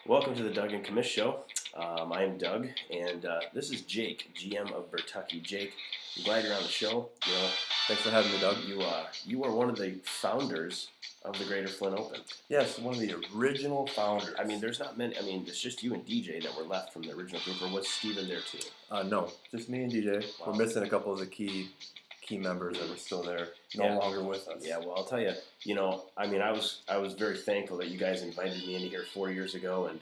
Welcome to the Doug and Commish Show. I am Doug, and this is Jake, GM of Burtucky. Jake, I'm glad you're on the show. Thanks for having me, Doug. You are one of the founders of the Greater Flint Open. Yes, one of the original founders. I mean, there's not many. I mean, it's just you and DJ that were left from the original group, or was Steven there too? No, just me and DJ. Wow. We're missing a couple of the key members that were still there, no longer with us. Yeah, well, I'll tell you. I was very thankful that you guys invited me into here 4 years ago, and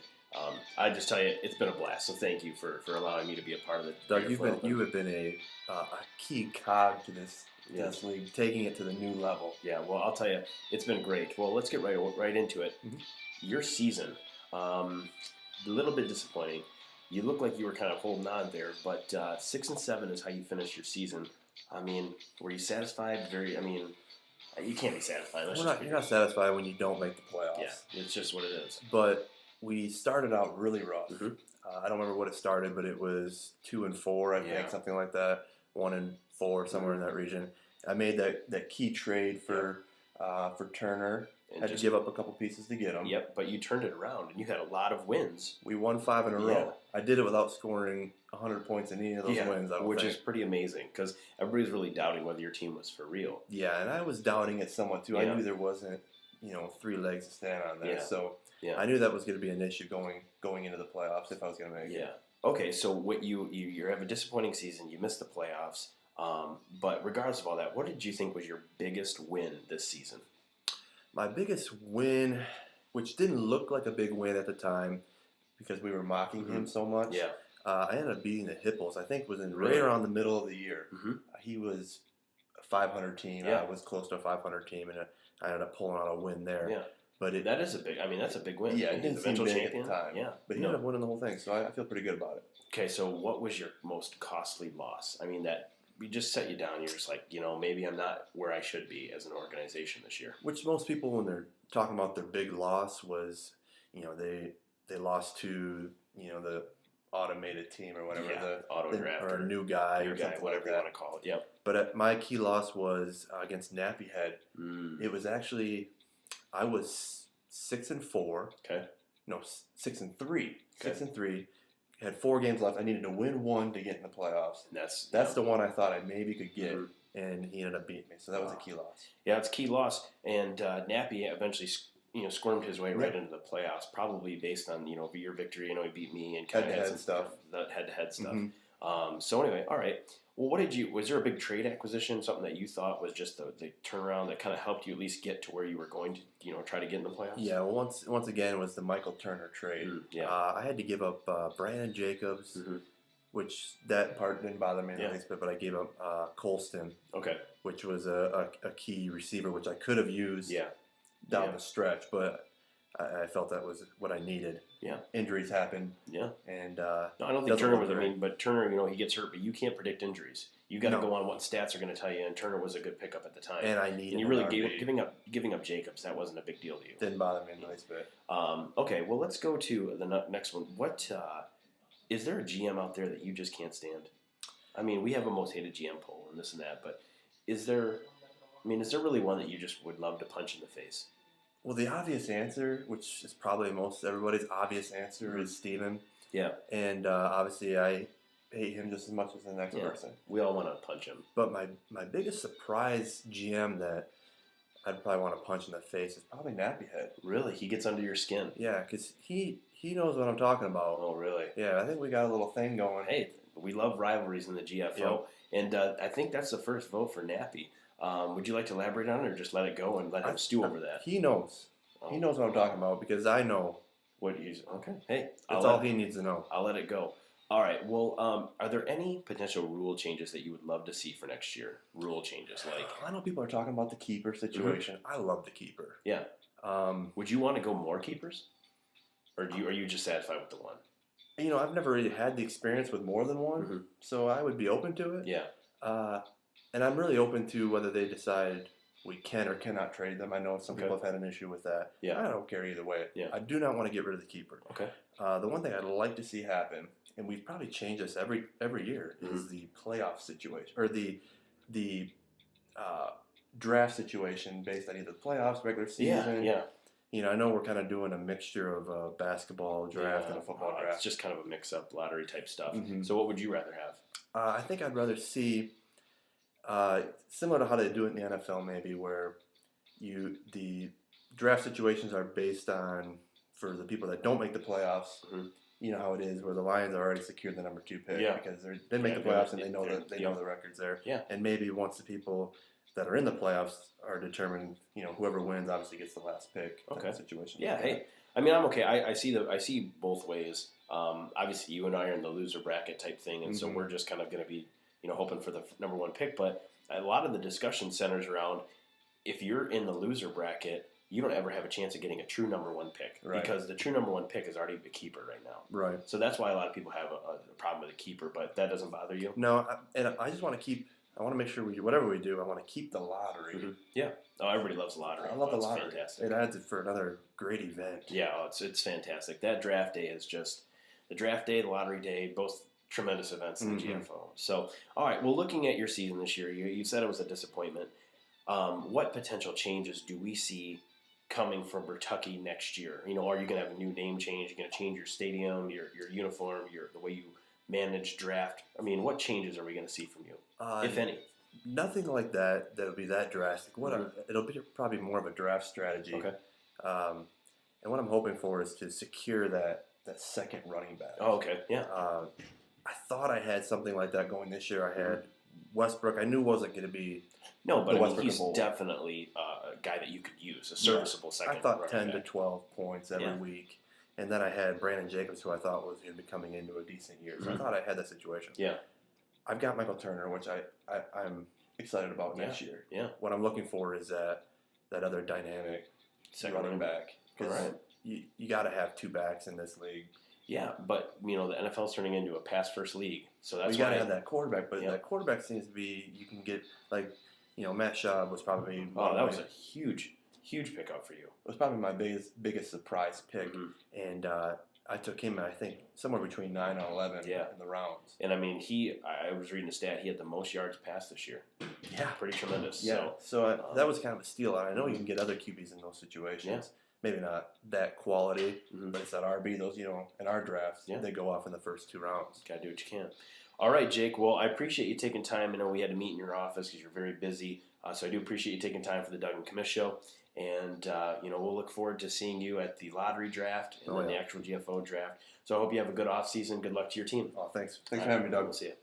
I just tell you, it's been a blast. So thank you for allowing me to be a part of it. Doug, you have been a key cog to this league, taking it to the new level. Yeah, well, I'll tell you, it's been great. Well, let's get right into it. Mm-hmm. Your season, a little bit disappointing. You look like you were kind of holding on there, but 6-7 is how you finished your season. I mean, were you satisfied? You can't be satisfied. You're not satisfied when you don't make the playoffs. Yeah, it's just what it is. But we started out really rough. Mm-hmm. I don't remember what it started, but it was 2-4, I think, something like that. 1-4, somewhere in that region. I made that key trade for Turner. And had to give up a couple pieces to get him. Yep, but you turned it around, and you had a lot of wins. We won 5 in a row. I did it without scoring 100 points in any of those wins, which is pretty amazing, because everybody's really doubting whether your team was for real. Yeah, and I was doubting it somewhat, too. I knew there wasn't, 3 legs to stand on there. So I knew that was going to be an issue going into the playoffs if I was going to make it. Yeah. Okay, so what you have a disappointing season. You missed the playoffs. But regardless of all that, what did you think was your biggest win this season? My biggest win, which didn't look like a big win at the time because we were mocking him so much. Yeah. I ended up beating the Hippos. I think was right around the middle of the year. Mm-hmm. He was a 500 team. Yeah. I was close to a 500 team, and I ended up pulling out a win there. Yeah. But that is a big. I mean, that's a big win. Yeah, it didn't seem big champion. at the time. Yeah. But he ended up winning the whole thing, so I feel pretty good about it. Okay, so what was your most costly loss? I mean, that we just set you down. You're just like, maybe I'm not where I should be as an organization this year. Which most people, when they're talking about their big loss, was, they lost to, the automated team or whatever, the auto draft or a new guy or something whatever like you want to call it. Yep. But my key loss was against Nappy Head. It was actually, I was 6-4. Okay. No, 6-3. Okay. 6-3. Had 4 games left. I needed to win 1 to get in the playoffs. And that's the one I thought I maybe could get, and he ended up beating me. So that was a key loss. Yeah, it's a key loss. And Nappy eventually, squirmed his way right into the playoffs, probably based on your victory. He beat me and kind of had some stuff, that head-to-head stuff. Mm-hmm. So anyway, all right. Well, was there a big trade acquisition, something that you thought was just the turnaround that kind of helped you at least get to where you were going to, try to get in the playoffs? Yeah, well, once again, it was the Michael Turner trade. I had to give up Brandon Jacobs, which that part didn't bother me the least bit, but I gave up Colston, which was a key receiver, which I could have used down the stretch, but I felt that was what I needed. Yeah. Injuries happen. Yeah. And no, I don't think Turner was. But Turner, he gets hurt, but you can't predict injuries. You got to go on what stats are going to tell you. And Turner was a good pickup at the time. And you really giving up Jacobs. That wasn't a big deal to you. Didn't bother me in the least bit. Okay. Well, let's go to the next one. What is there a GM out there that you just can't stand? I mean, we have a most hated GM poll and this and that, but is there really one that you just would love to punch in the face? Well, the obvious answer, which is probably most everybody's obvious answer, is Steven. Yeah. And obviously I hate him just as much as the next person. We all want to punch him. But my biggest surprise GM that I'd probably want to punch in the face is probably Nappy Head. Really? He gets under your skin? Yeah, because he knows what I'm talking about. Oh, really? Yeah, I think we got a little thing going. Hey, we love rivalries in the GFO. Yep. And I think that's the first vote for Nappy. Would you like to elaborate on it or just let it go and let him stew over that? He knows. He knows what I'm talking about because I know. What he's okay. Hey, that's all he needs to know. I'll let it go. All right. Well, are there any potential rule changes that you would love to see for next year? Rule changes like I know people are talking about the keeper situation. I love the keeper. Yeah. Would you want to go more keepers, or are you just satisfied with the one? I've never really had the experience with more than one, so I would be open to it. Yeah. And I'm really open to whether they decide we can or cannot trade them. I know some people have had an issue with that. Yeah. I don't care either way. Yeah. I do not want to get rid of the keeper. Okay. The one thing I'd like to see happen, and we've probably changed this every year, is the playoff situation or the draft situation based on either the playoffs, regular season. Yeah. I know we're kind of doing a mixture of a basketball draft and a football draft. It's just kind of a mix-up lottery type stuff. Mm-hmm. So what would you rather have? I think I'd rather see, similar to how they do it in the NFL maybe, where the draft situations are based on, for the people that don't make the playoffs, mm-hmm. You know how it is, where the Lions are already secured the number 2 pick because they didn't make the playoffs and they know the records there. Yeah. And maybe once the people that are in the playoffs are determined, whoever wins obviously gets the last pick. Okay. Situation. Yeah. Hey, I mean, I'm okay. I see both ways. Obviously, you and I are in the loser bracket type thing, and mm-hmm. so we're just kind of going to be, hoping for the number 1 pick. But a lot of the discussion centers around if you're in the loser bracket, you don't ever have a chance of getting a true number 1 pick because the true number 1 pick is already a keeper right now. Right. So that's why a lot of people have a problem with a keeper, but that doesn't bother you? No, I just want to keep. I want to make sure whatever we do, I want to keep the lottery. Mm-hmm. Yeah. Oh, everybody loves the lottery. I love the lottery. Fantastic. It adds it for another great event. Yeah, it's fantastic. That draft day is just the draft day, the lottery day, both tremendous events in the mm-hmm. GFO. So, all right. Well, looking at your season this year, you said it was a disappointment. What potential changes do we see coming from Burtucky next year? Are you going to have a new name change? You're going to change your stadium, your uniform, the way you manage draft? I mean, what changes are we going to see from you, if any? Nothing like that that'll be that drastic. It'll be probably more of a draft strategy. Okay. And what I'm hoping for is to secure that second running back. Oh, okay. Yeah. I thought I had something like that going this year. I had Westbrook. I knew wasn't going to be. No, but he's definitely a guy that you could use, a serviceable second. I thought 10 to 12 points every week. And then I had Brandon Jacobs, who I thought was going to be coming into a decent year. So I thought I had that situation. Yeah. I've got Michael Turner, which I'm excited about next year. Yeah. What I'm looking for is that other dynamic second running back. Because you got to have 2 backs in this league. Yeah, but the NFL's turning into a pass-first league, so that's you got to have that quarterback. But that quarterback seems to be you can get Matt Schaub was probably that was a huge pickup for you. It was probably my biggest surprise pick, mm-hmm. and I took him I think somewhere between 9 and 11 in the rounds. And I mean I was reading a stat, he had the most yards passed this year. Yeah, pretty tremendous. Yeah, so that was kind of a steal. And I know you can get other QBs in those situations. Yeah. Maybe not that quality, mm-hmm. but it's that RB. Those, in our drafts, they go off in the first 2 rounds. Gotta do what you can. All right, Jake. Well, I appreciate you taking time. I know we had to meet in your office because you're very busy. So I do appreciate you taking time for the Doug and Commish show. And, we'll look forward to seeing you at the lottery draft and then the actual GFO draft. So I hope you have a good off season. Good luck to your team. Oh, thanks. Thanks for having me, Doug. We'll see you.